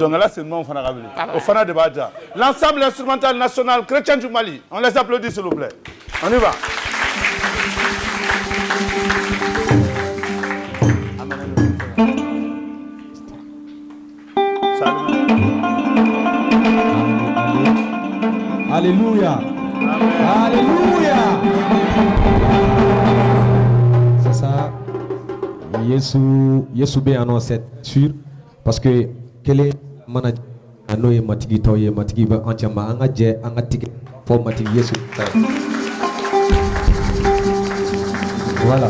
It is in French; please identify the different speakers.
Speaker 1: Donc là, c'est le nom au Fana de Badja. L'ensemble instrumental national chrétien du Mali. On les applaudit, s'il vous plaît. On y va.
Speaker 2: Alléluia. Alléluia. C'est ça. Yesu be annonce sûr parce que quel est manager anoye matigi toye matigi ba entièrement anga je anga tigi fo matigi Yesu. Voilà.